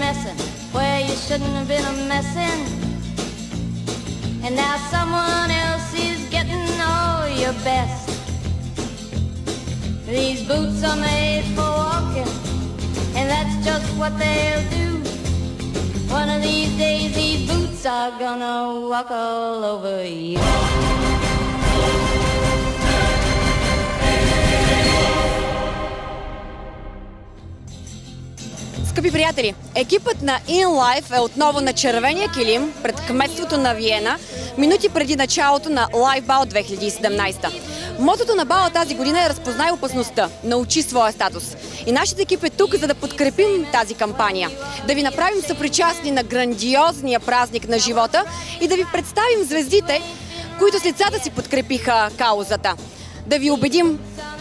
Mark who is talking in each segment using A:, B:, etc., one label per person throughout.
A: messing where you shouldn't have been a messing. And now someone else is getting all your best. These boots are made for walking, and that's just what they'll do. One of these days these boots are gonna walk all over you.
B: Скъпи приятели, екипът на InLife е отново на червения килим пред кметството на Виена, минути преди началото на Live Ball 2017. Мотото на бала тази година е "Разпознай опасността, научи своя статус". И нашият екип е тук, за да подкрепим тази кампания, да ви направим съпричастни на грандиозния празник на живота и да ви представим звездите, които с лицата си подкрепиха каузата. Да ви убедим,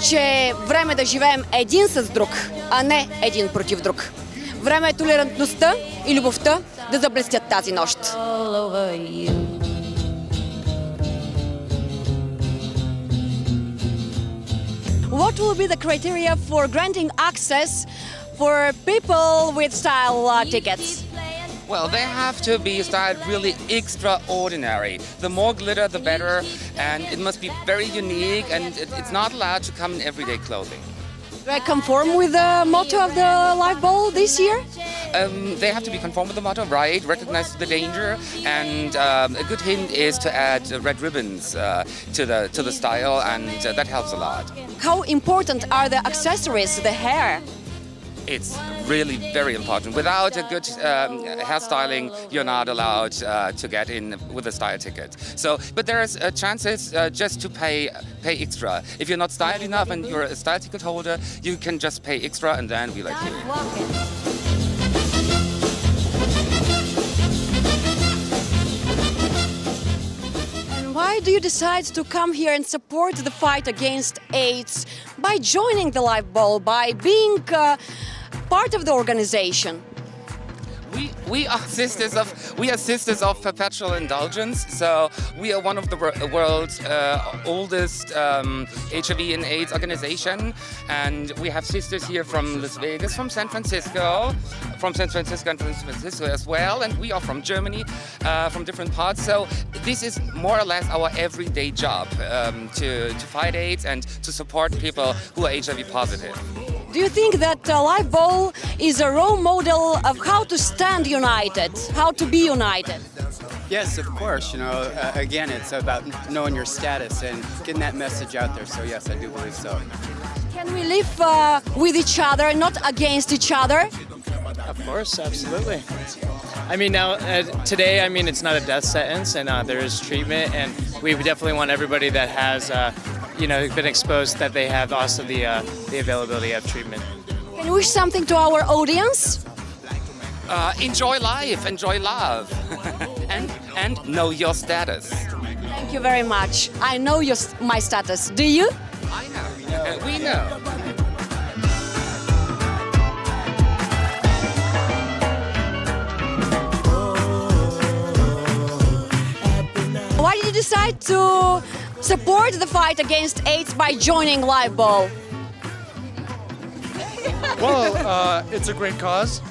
B: че е време да живеем един с друг, а не един против друг. Време е толерантността и любовта да заблестят тази нощ. What will be the criteria for granting access for people with style tickets?
C: Well, they have to be styled really extraordinary. The more glitter, the better, and it must be very unique, and it's not allowed to come in everyday clothing.
B: Do I conform with the motto of the Live Ball this year?
C: They have to be conform with the motto, right? Recognize the danger, and a good hint is to add red ribbons to the style, and that helps a lot.
B: How important are the accessories, the hair?
C: It's really very important. Without a good hairstyling, you're not allowed to get in with a style ticket. So, but there's chances just to pay extra. If you're not styled enough and you're a style ticket holder, you can just pay extra, and then we let you in.
B: Why do you decide to come here and support the fight against AIDS by joining the Live Ball, by being part of the organization?
C: We are sisters of perpetual indulgence. So we are one of the world's oldest HIV and AIDS organization, and we have sisters here from Las Vegas, from San Francisco as well, and we are from Germany, from different parts. So this is more or less our everyday job to fight AIDS and to support people who are HIV positive.
B: Do you think that Live Ball is a role model of how to stand united, how to be united?
D: Yes, of course. You know, again, it's about knowing your status and getting that message out there. So yes, I do believe so.
B: Can we live with each other, not against each other?
E: Of course, absolutely. I mean, now today, I mean, it's not a death sentence, and there is treatment, and we definitely want everybody that has, been exposed, that they have also the availability of treatment.
B: Can you wish something to our audience?
C: Enjoy life, enjoy love, and know your status.
B: Thank you very much. I know my status. Do you?
C: I know. We know.
B: Why did you decide to support the fight against AIDS by joining Live Ball?
F: Well, it's a great cause,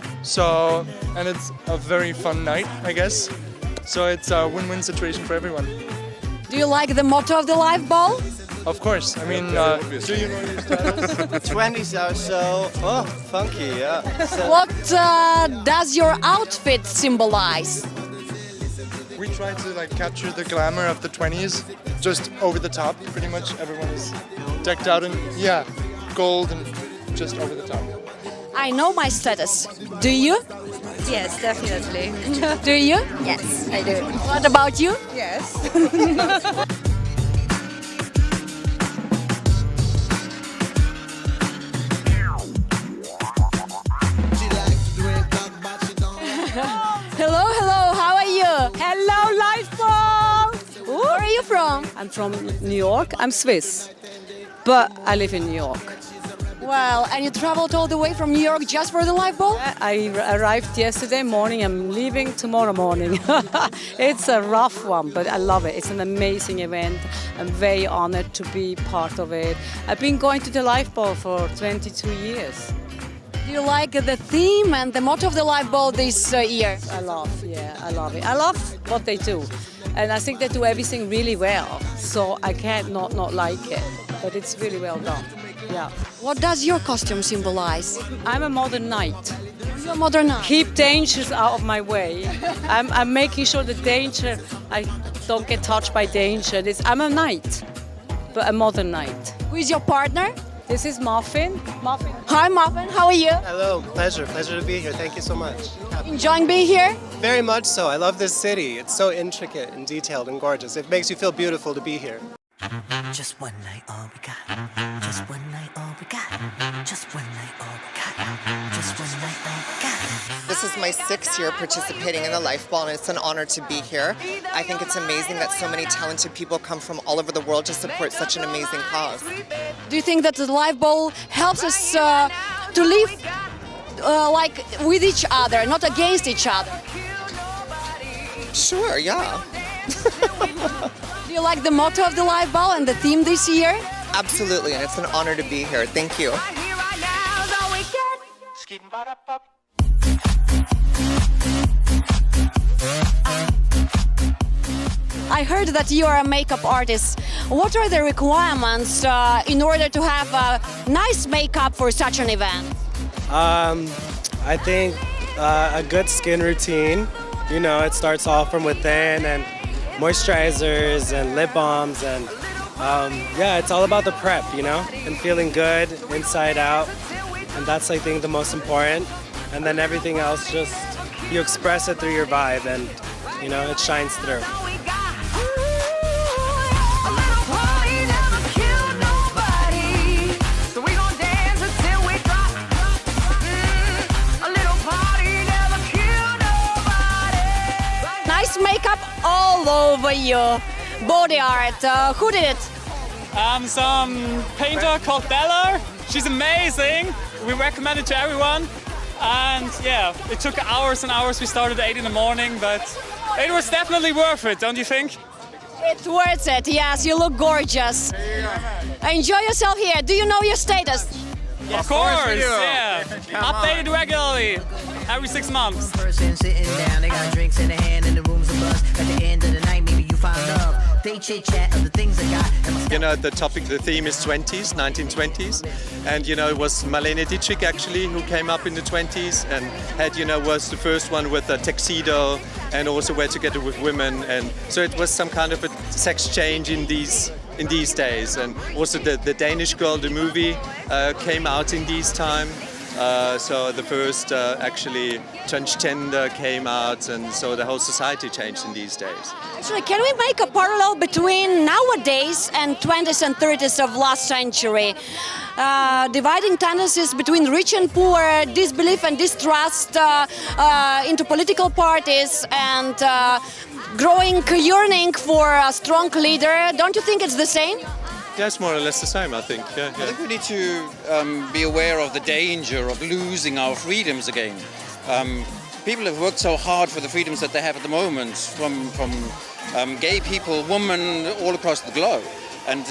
F: and it's a very fun night, I guess. So it's a win-win situation for everyone.
B: Do you like the motto of the Live Ball?
F: Of course. I mean, do you know your status?
D: The 20s are so funky, yeah. So,
B: What does your outfit symbolize?
F: We try to capture the glamour of the 20s, just over the top. Pretty much everyone is decked out in gold and just over the top.
B: I know my status. Do you?
G: Yes, definitely.
B: Do you?
G: Yes, I do.
B: What about you?
G: Yes.
B: Hello, how are you?
G: Hello, Live Ball!
B: Where are you from?
H: I'm from New York. I'm Swiss, but I live in New York.
B: Well, and you traveled all the way from New York just for the Live Ball?
H: I arrived yesterday morning. I'm leaving tomorrow morning. It's a rough one, but I love it. It's an amazing event. I'm very honored to be part of it. I've been going to the Live Ball for 22 years.
B: Do you like the theme and the motto of the live ball this year?
H: I love it. I love what they do. And I think they do everything really well. So I can't not like it. But it's really well done. Yeah.
B: What does your costume symbolize?
H: I'm a modern knight.
B: You're a modern knight.
H: Keep dangers out of my way. I'm making sure the danger, I don't get touched by danger. I'm a knight, but a modern knight.
B: Who is your partner?
H: This is Muffin.
B: Hi, Muffin. How are you?
I: Hello, pleasure to be here. Thank you so much.
B: Enjoying being here?
I: Very much so. I love this city. It's so intricate and detailed and gorgeous. It makes you feel beautiful to be here.
J: Just one night, all we got. Just one night, all we got. Just one night, all we got. Just one night, all we got.
K: This is my 6th year participating in the Life Ball, and it's an honor to be here. I think it's amazing that so many talented people come from all over the world to support such an amazing cause.
B: Do you think that the live ball helps us to live like with each other, not against each other?
K: Sure, yeah.
B: Do you like the motto of the live ball and the theme this year?
K: Absolutely, and it's an honor to be here. Thank you.
B: I heard that you are a makeup artist. What are the requirements in order to have a nice makeup for such an event?
I: I think a good skin routine. You know, it starts off from within, and moisturizers and lip balms, and yeah, it's all about the prep, you know, and feeling good inside out, and that's, I think, the most important. And then everything else, just you express it through your vibe, and you know, it shines through.
B: Makeup all over you. Body art. Who did it?
E: Some painter called Bella. She's amazing. We recommend it to everyone. And yeah, it took hours and hours. We started at 8 in the morning, but it was definitely worth it, don't you think?
B: It's worth it, yes. You look gorgeous. Enjoy yourself here. Do you know your status?
E: Of course, yeah. Updated regularly, every 6 months.
J: Person sitting down, they got drinks in their hand and the room's a buzz. At the end of the night, maybe you find love. They chit chat of the things I got.
F: You know, the theme is 20s, 1920s. And, you know, it was Marlene Dietrich actually who came up in the 20s and had, you know, was the first one with a tuxedo and also were together with women. And so it was some kind of a sex change in these days. And also the Danish Girl, the movie, came out in these time. So the first actually transgender came out, and so the whole society changed in these days.
B: Actually, can we make a parallel between nowadays and 20s and 30s of last century? Dividing tendencies between rich and poor, disbelief and distrust into political parties, and growing yearning for a strong leader. Don't you think it's the same?
F: Yeah, it's more or less the same, I think. Yeah.
L: I think we need to be aware of the danger of losing our freedoms again. People have worked so hard for the freedoms that they have at the moment, from gay people, women, all across the globe. And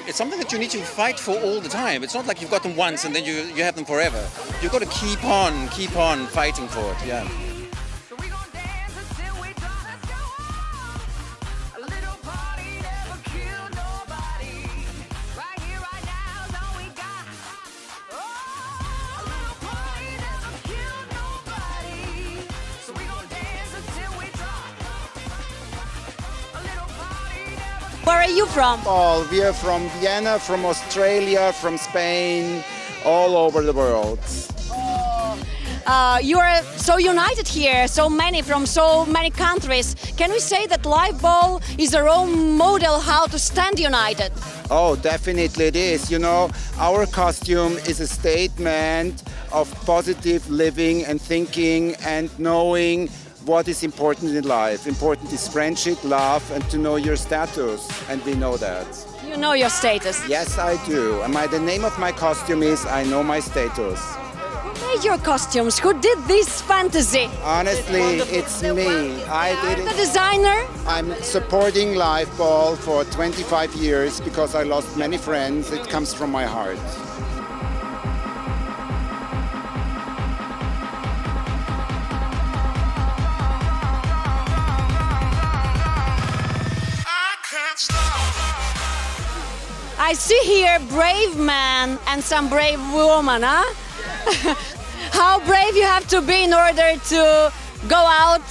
L: it's something that you need to fight for all the time. It's not like you've got them once and then you have them forever. You've got to keep on fighting for it, yeah.
B: Where are you from?
M: We are from Vienna, from Australia, from Spain, all over the world.
B: You are so united here, so many from so many countries. Can we say that Live Ball is a role model how to stand united?
M: Oh, definitely it is. You know, our costume is a statement of positive living and thinking and knowing what is important in life. Important is friendship, love, and to know your status, and we know that.
B: You know your status?
M: Yes, I do. And the name of my costume is I Know My Status.
B: Who made your costumes? Who did this fantasy?
M: Honestly, it's me. I did it.
B: The designer?
M: I'm supporting Live Ball for 25 years because I lost many friends. It comes from my heart.
B: I see here brave man and some brave woman, huh? How brave you have to be in order to go out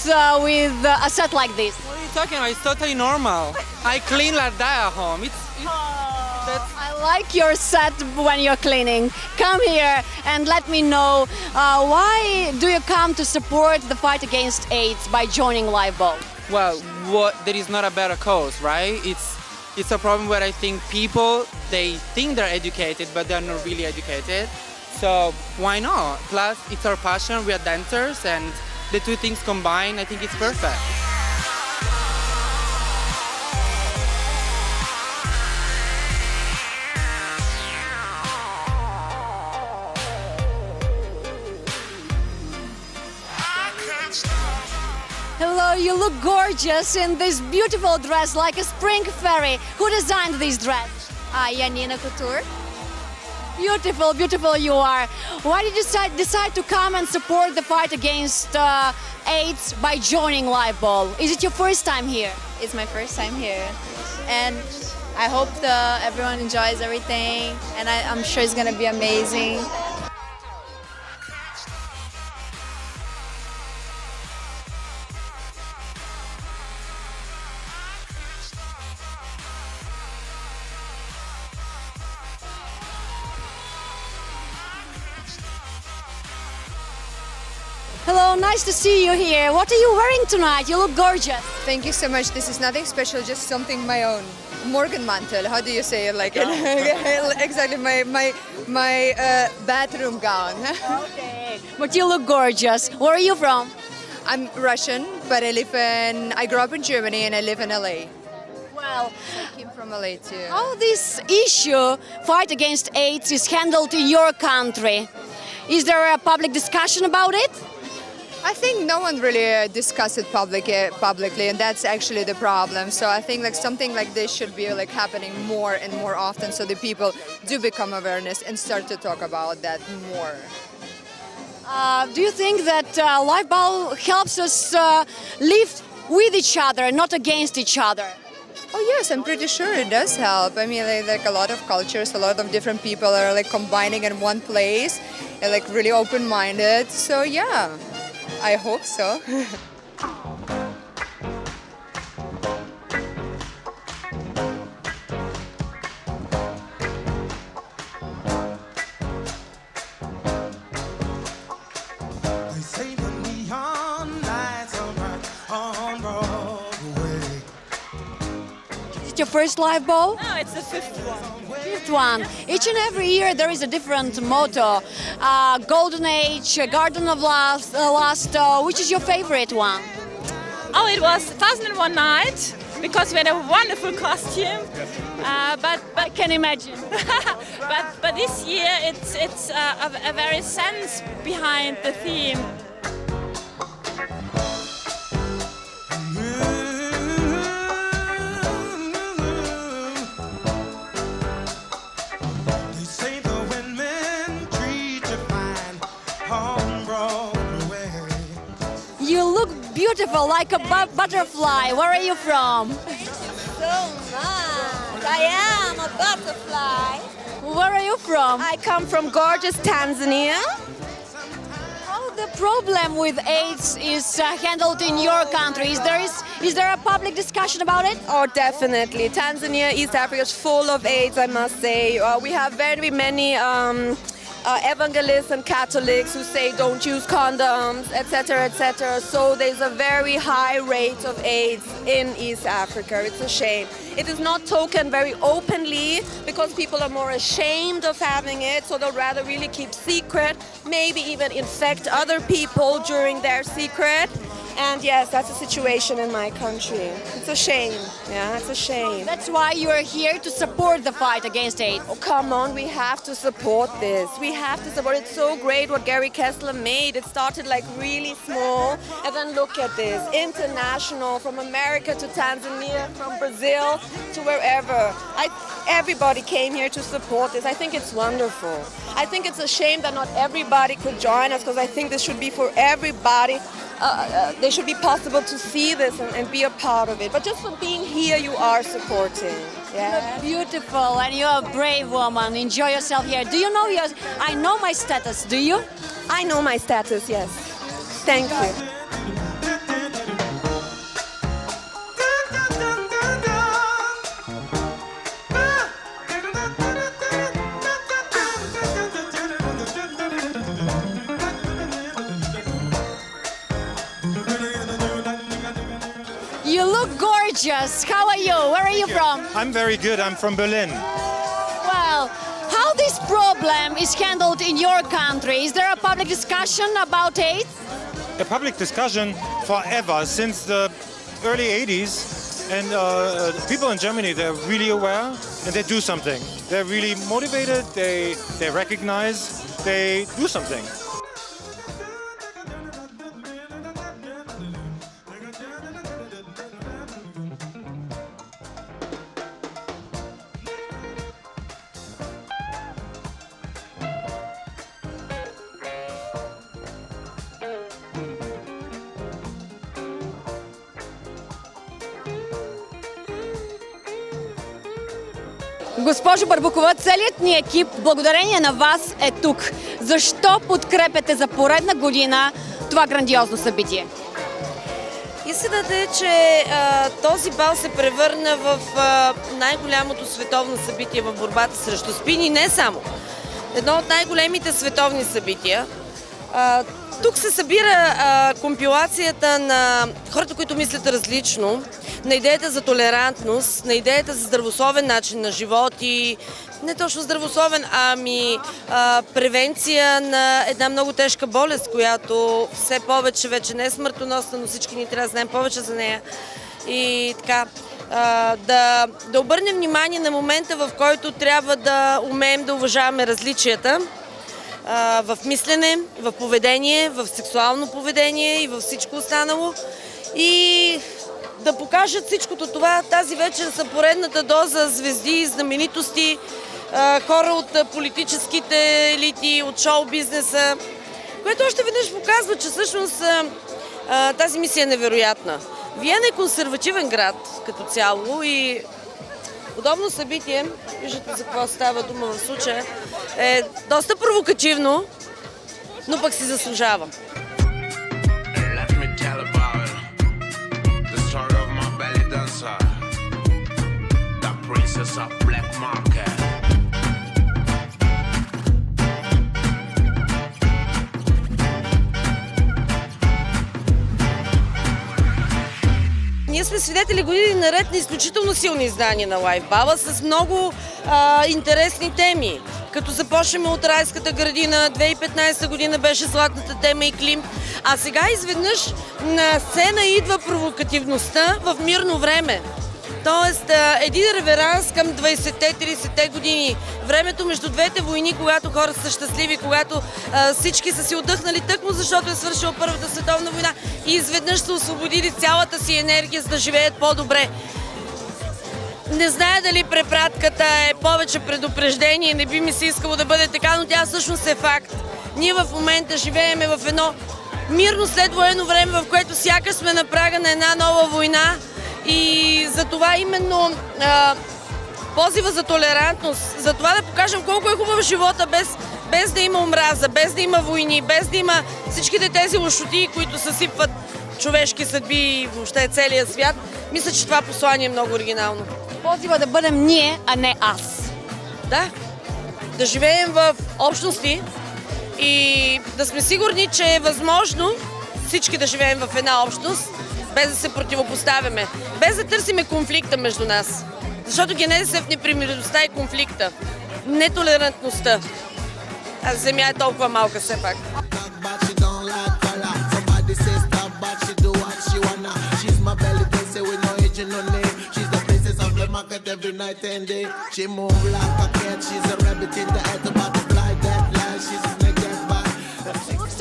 B: with a set like this?
N: What are you talking about? It's totally normal. I clean like that at home.
B: I like your set when you're cleaning. Come here and let me know why do you come to support the fight against AIDS by joining Lifeball?
N: Well, there is not a better cause, right? It's a problem where I think people, they think they're educated, but they're not really educated. So why not? Plus, it's our passion. We are dancers, and the two things combined, I think it's perfect.
B: Hello, you look gorgeous in this beautiful dress like a spring fairy. Who designed this dress?
O: Janina Couture.
B: Beautiful, beautiful you are. Why did you decide to come and support the fight against AIDS by joining Lifeball? Is it your first time here?
O: It's my first time here. And I hope everyone enjoys everything. And I'm sure it's going to be amazing.
B: Hello, nice to see you here. What are you wearing tonight? You look gorgeous.
P: Thank you so much. This is nothing special, just something my own. Morgenmantel, how do you say it? Like exactly my bathroom gown.
B: Okay. But you look gorgeous. Where are you from?
P: I'm Russian, but I grew up in Germany and I live in LA.
B: Well,
P: I came from LA too.
B: How this issue, fight against AIDS, is handled in your country? Is there a public discussion about it?
P: I think no one really discusses it publicly, and that's actually the problem. So I think like something like this should be like happening more and more often, so the people do become awareness and start to talk about that more.
B: Do you think that Lifeball helps us live with each other, not against each other?
P: Oh yes, I'm pretty sure it does help. I mean, like a lot of cultures, a lot of different people are like combining in one place, and like really open-minded. So yeah. I hope so.
B: Is it your first Lifeball?
G: No, it's the fifth one.
B: Fifth one. Each and every year there is a different motto. Golden Age, Garden of Lust. Which is your favorite one?
G: Oh, it was 1001 Night because we had a wonderful costume. But
B: I can imagine.
G: but this year it's a very sense behind the theme.
B: You look beautiful like a butterfly. Where are you from?
Q: So much. I am a butterfly.
B: Where are you from?
Q: I come from gorgeous Tanzania.
B: How the problem with AIDS is handled in your country? Is there a public discussion about it?
Q: Oh, definitely. Tanzania, East Africa is full of AIDS, I must say. We have very many evangelists and Catholics who say don't use condoms, etc., etc. So there's a very high rate of AIDS in East Africa. It's a shame. It is not spoken very openly because people are more ashamed of having it, so they'll rather really keep secret, maybe even infect other people during their secret. And yes, that's a situation in my country. It's a shame. Yeah, it's a shame.
B: That's why you're here to support the fight against AIDS.
Q: Oh, come on, we have to support this. We have to support it. It's so great what Gary Kessler made. It started like really small, and then look at this. International, from America to Tanzania, from Brazil to wherever. Everybody came here to support this. I think it's wonderful. I think it's a shame that not everybody could join us, because I think this should be for everybody. They should be possible to see this and be a part of it. But just for being here, you are supporting.
B: You're beautiful and you're a brave woman. Enjoy yourself here. Do you know I know my status, do you?
Q: I know my status, yes. Thank you.
B: You look gorgeous. How are you? Where are you from?
R: I'm very good. I'm from Berlin.
B: Well, how this problem is handled in your country? Is there a public discussion about AIDS?
R: A public discussion forever, since the early 80s. And people in Germany, they're really aware and they do something. They're really motivated, they recognize, they do something.
B: Госпожо Барбукова, целият ни екип, благодарение на вас, е тук. Защо подкрепяте за поредна година това грандиозно събитие?
S: Истината е, че този бал се превърна в най-голямото световно събитие в борбата срещу СПИН и не само. Едно от най-големите световни събития. Тук се събира компилацията на хората, които мислят различно, на идеята за толерантност, на идеята за здравословен начин на живот и не точно здравословен, ами превенция на една много тежка болест, която все повече вече не е смъртоносна, но всички ни трябва да знаем повече за нея. И така, да обърнем внимание на момента, в който трябва да умеем да уважаваме различията в мислене, в поведение, в сексуално поведение и във всичко останало. И да покажат всичкото това тази вечер са поредната доза звезди, знаменитости, хора от политическите елити, от шоу-бизнеса, което още веднъж показва, че всъщност тази мисия е невероятна. Виена е консервативен град като цяло и подобно събитие, виждате за какво става дума в случая, е доста провокативно, но пък си заслужава. Ние сме свидетели години наред на изключително силни издания на лайфбала с много интересни теми. Като започнем от райската градина, 2015 година беше златната тема и Клим, а сега изведнъж на сцена идва провокативността в мирно време. Тоест един реверанс към 20-те, 30-те години. Времето между двете войни, когато хората са щастливи, когато всички са си отдъхнали тъкмо, защото е свършила Първата световна война и изведнъж са освободили цялата си енергия, за да живеят по-добре. Не зная дали препратката е повече предупреждение, не би ми се искало да бъде така, но тя всъщност е факт. Ние в момента живееме в едно мирно следвоенно време, в което сякаш сме на прага на една нова война. И за това именно позива за толерантност, за това да покажем колко е хубав живота без да има омраза, без да има войни, без да има всичките тези лошоти, които съсипват човешки съдби и въобще целия свят. Мисля, че това послание е много оригинално.
B: Позива да бъдем ние, а не аз.
S: Да живеем в общности и да сме сигурни, че е възможно всички да живеем в една общност, без да се противопоставяме, без да търсиме конфликта между нас. Защото генезисът е в непримиримостта и конфликта, нетолерантността. А земя е толкова малка все пак.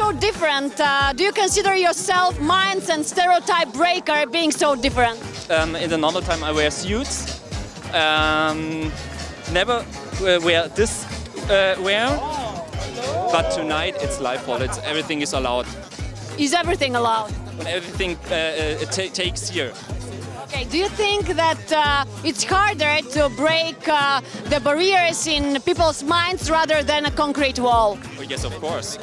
B: So different. Do you consider yourself minds and stereotype breaker being so different?
T: In the normal time I wear suits. Never wear this wear. But tonight it's live ball. Everything is allowed.
B: Is everything allowed?
T: When everything takes here.
B: Okay, do you think that it's harder to break the barriers in people's minds rather than a concrete wall?
T: Oh, yes, of course.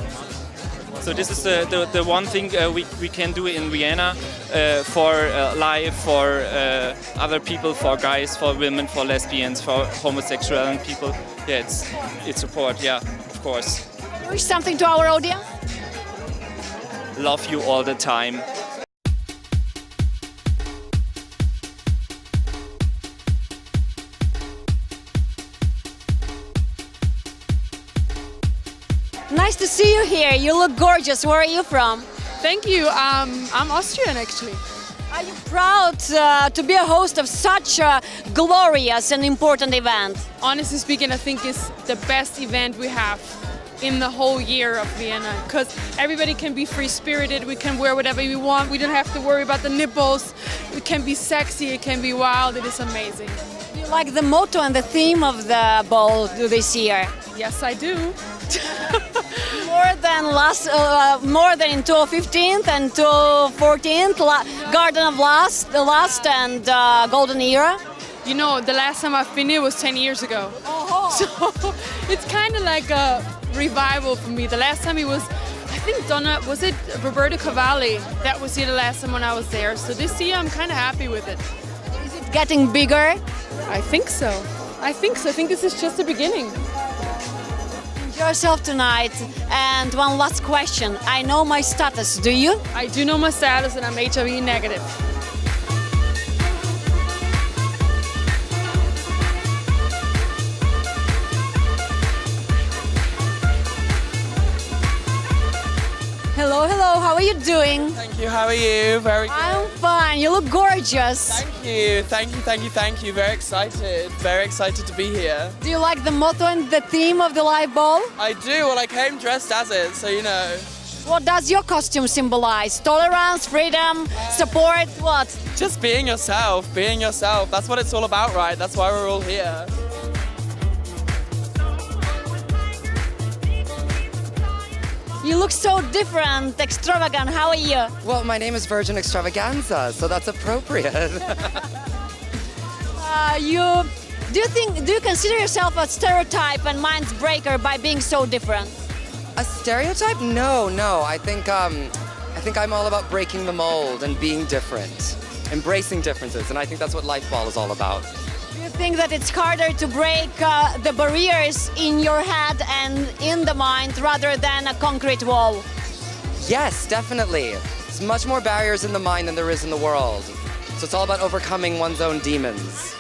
T: So this is the one thing we can do in Vienna for life, for other people, for guys, for women, for lesbians, for homosexual people. Yeah, it's support, yeah, of course.
B: Wish something to our audience?
T: Love you all the time.
B: Nice to see you here. You look gorgeous. Where are you from?
U: Thank you. I'm Austrian, actually.
B: Are you proud to be a host of such a glorious and important event?
U: Honestly speaking, I think it's the best event we have in the whole year of Vienna, because everybody can be free-spirited, we can wear whatever we want, we don't have to worry about the nipples, it can be sexy, it can be wild, it is amazing.
B: Do you like the motto and the theme of the ball this year?
U: Yes, I do.
B: More than in 2015 and 2014, Garden of Lust and Golden Era?
U: You know, the last time I've been here was 10 years ago. So it's kind of like a revival for me. The last time it was, I think was it Roberto Cavalli that was here the last time when I was there. So this year I'm kind of happy with it.
B: Is it getting bigger?
U: I think so. I think this is just the beginning.
B: Enjoy yourself tonight. And one last question. I know my status. Do you?
U: I do know my status and I'm HIV negative.
B: Hello, hello, how are you doing?
V: Thank you, how are you? Very good.
B: I'm fine, you look gorgeous.
V: Thank you. Very excited to be here.
B: Do you like the motto and the theme of the live ball?
V: I do, well I came dressed as it, so you know.
B: What does your costume symbolize? Tolerance, freedom, support, what?
V: Just being yourself, that's what it's all about, right? That's why we're all here.
B: You look so different, extravagant. How are you?
W: Well, my name is Virgin Extravaganza, so that's appropriate.
B: Do you consider yourself a stereotype and mind breaker by being so different?
W: A stereotype? No. I think I'm all about breaking the mold and being different, embracing differences, and I think that's what Life Ball is all about.
B: Do you think that it's harder to break the barriers in your head and in the mind rather than a concrete wall?
W: Yes, definitely. There's much more barriers in the mind than there is in the world. So it's all about overcoming one's own demons.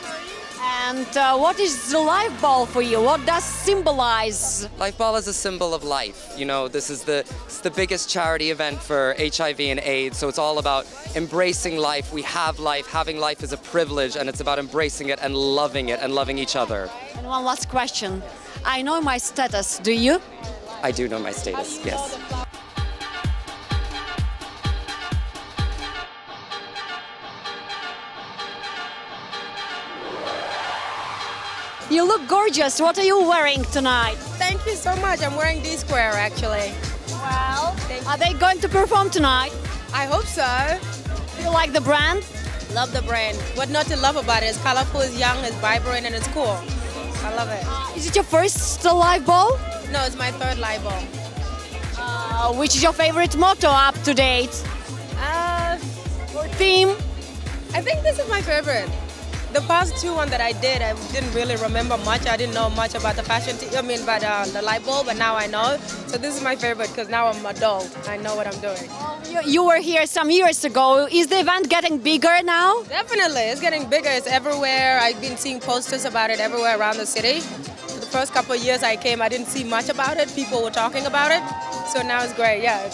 B: And what is the Life Ball for you? What does symbolize?
W: Life Ball is a symbol of life. You know, this is it's the biggest charity event for HIV and AIDS, so it's all about embracing life. We have life. Having life is a privilege, and it's about embracing it and loving each other.
B: And one last question. I know my status. Do you?
W: I do know my status, yes.
B: You look gorgeous. What are you wearing tonight?
X: Thank you so much. I'm wearing D-Square, actually.
B: Well, are they going to perform tonight?
X: I hope so.
B: Do you like the brand?
X: Love the brand. What not to love about it? It's colorful, it's young, it's vibrant, and it's cool. I love it.
B: Is it your first live ball?
X: No, it's my third live ball.
B: Which is your favorite motto up to date? Or theme?
X: I think this is my favorite. The past two one that I did, I didn't really remember much. I didn't know much about the fashion, the light bulb, but now I know. So this is my favorite because now I'm adult. I know what I'm doing.
B: You were here some years ago. Is the event getting bigger now?
X: Definitely, it's getting bigger. It's everywhere. I've been seeing posters about it everywhere around the city. The first couple of years I came, I didn't see much about it. People were talking about it. So now it's great, yeah.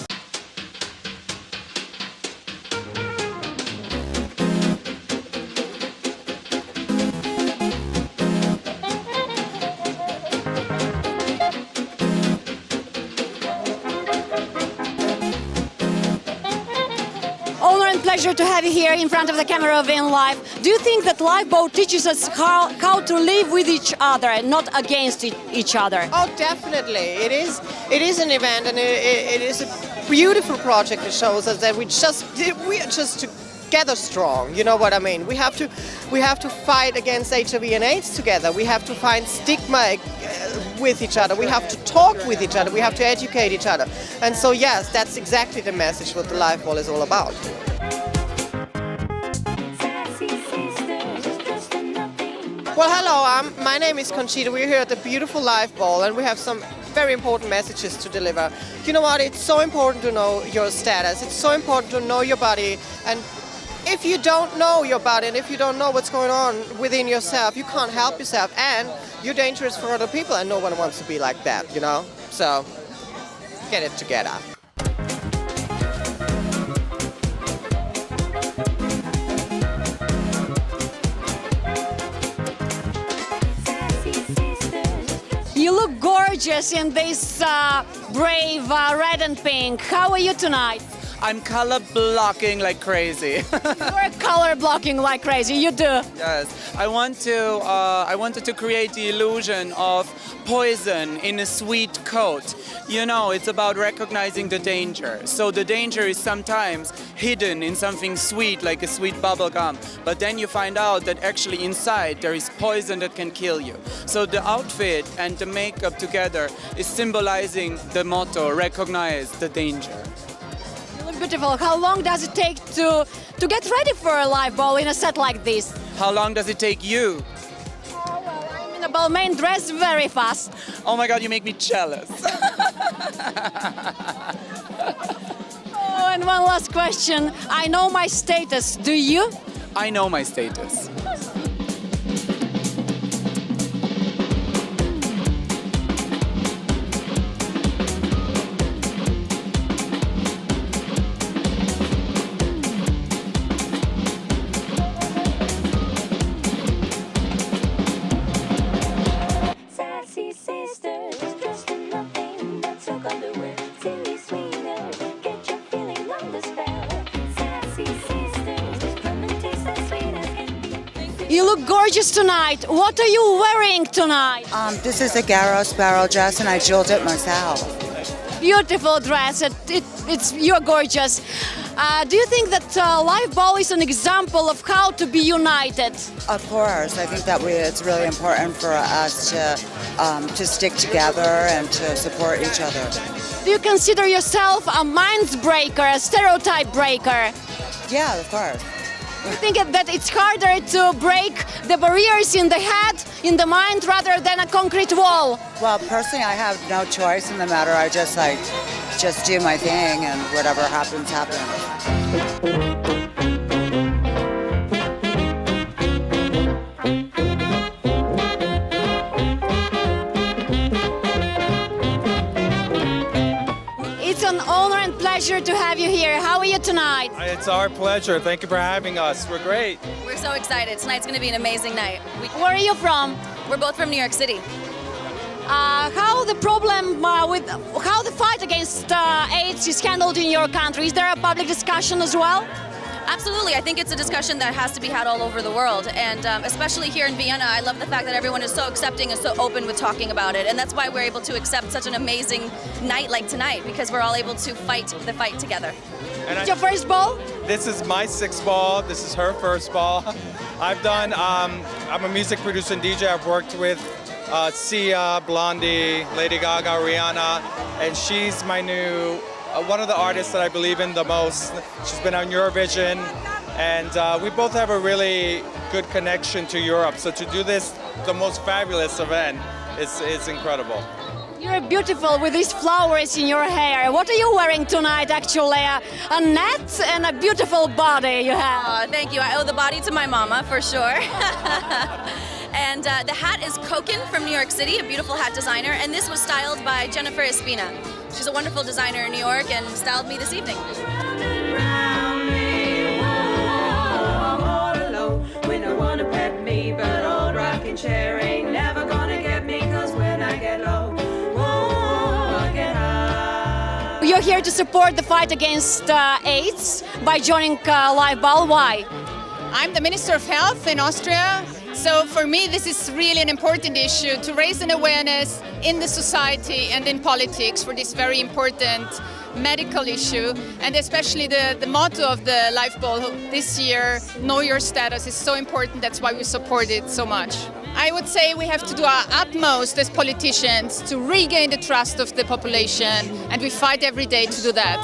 B: Pleasure to have you here in front of the camera of In Life. Do you think that Life Ball teaches us how to live with each other and not against each other?
Y: Oh, definitely. It is an event, and it is a beautiful project. It shows us that we are just together strong. You know what I mean? We have to fight against HIV and AIDS together. We have to find stigma with each other. We have to talk with each other. We have to educate each other. And so yes, that's exactly the message what the Live Ball is all about. Well, hello, my name is Conchita. We're here at the beautiful Live Ball and we have some very important messages to deliver. You know what, it's so important to know your status. It's so important to know your body. And if you don't know your body and if you don't know what's going on within yourself, you can't help yourself and you're dangerous for other people and no one wants to be like that, you know? So, get it together.
B: You look gorgeous in this brave red and pink. How are you tonight?
A: I'm color blocking like crazy.
B: You're color blocking like crazy. You do.
A: Yes, I wanted to create the illusion of poison in a sweet coat. You know, it's about recognizing the danger. So the danger is sometimes hidden in something sweet, like a sweet bubble gum. But then you find out that actually inside there is poison that can kill you. So the outfit and the makeup together is symbolizing the motto, recognize the danger.
B: You look beautiful. How long does it take to get ready for a Live Ball in a set like this?
A: How long does it take you?
B: Oh, well, I'm in a Balmain dress very fast.
A: Oh my God, you make me jealous.
B: Oh, and one last question. I know my status. Do you?
A: I know my status.
B: You look gorgeous tonight. What are you wearing tonight?
C: This is a Garrow Sparrow dress and I jeweled it myself.
B: Beautiful dress. You're gorgeous. Do you think that Live Ball is an example of how to be united?
C: Of course, I think that it's really important for us to stick together and to support each other.
B: Do you consider yourself a mind breaker, a stereotype breaker?
C: Yeah, of course.
B: You think that it's harder to break the barriers in the head, in the mind, rather than a concrete wall?
C: Well, personally, I have no choice in the matter. I just do my thing, and whatever happens, happens.
B: It's an honor and pleasure to have you here. How are you tonight?
D: It's our pleasure. Thank you for having us. We're great.
H: We're so excited. Tonight's going to be an amazing night.
B: Where are you from?
H: We're both from New York City.
B: How the fight against AIDS is handled in your country? Is there a public discussion as well?
H: Absolutely. I think it's a discussion that has to be had all over the world. And especially here in Vienna, I love the fact that everyone is so accepting and so open with talking about it. And that's why we're able to accept such an amazing night like tonight, because we're all able to fight the fight together.
B: It's your first ball?
D: This is my sixth ball. This is her first ball. I'm a music producer and DJ. I've worked with Sia, Blondie, Lady Gaga, Rihanna, and she's my new one of the artists that I believe in the most. She's been on Eurovision, and we both have a really good connection to Europe. So to do this, the most fabulous event, is incredible.
B: You're beautiful with these flowers in your hair. What are you wearing tonight, actually? A net and a beautiful body you have.
H: Thank you. I owe the body to my mama, for sure. And the hat is Koken from New York City, a beautiful hat designer. And this was styled by Jennifer Espina. She's a wonderful designer in New York and styled me this evening.
B: You're here to support the fight against AIDS by joining Live Ball. Why?
K: I'm the Minister of Health in Austria. So for me, this is really an important issue to raise an awareness in the society and in politics for this very important medical issue, and especially the motto of the Life Ball this year, know your status, is so important. That's why we support it so much. I would say we have to do our utmost as politicians to regain the trust of the population, and we fight every day to do that.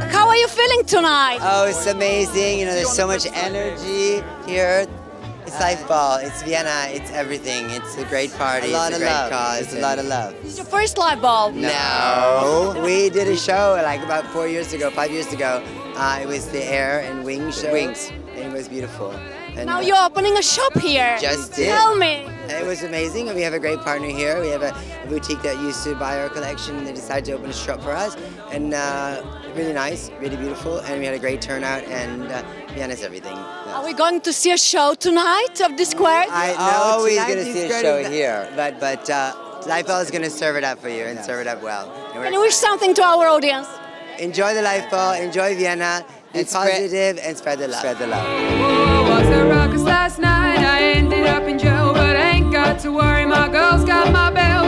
B: How are you feeling tonight?
E: Oh, it's amazing. You know, there's so much energy here. It's Life Ball, it's Vienna, it's everything. It's a great party, it's a great cause. It's a lot of love.
B: It's your first Live Ball.
E: No, we did a show like about 5 years ago. It was the Air and Wings show. Wings. And it was beautiful. And
B: Now you're opening a shop here.
E: Just did.
B: Tell me.
E: It was amazing. We have a great partner here. We have a boutique that used to buy our collection, and they decided to open a shop for us. And really nice, really beautiful, and we had a great turnout, and Vienna's everything.
B: Are we going to see a show tonight of the square?
E: I know we're going to see a show here, but Life Ball is going to serve it up for you and serve it up well.
B: Can you wish something to our audience?
E: Enjoy the Life Ball, enjoy Vienna, be positive, and spread the love. Spread the love.
F: Was a ruckus last night. I ended up in jail, but I ain't got to worry. My girl's got my bail.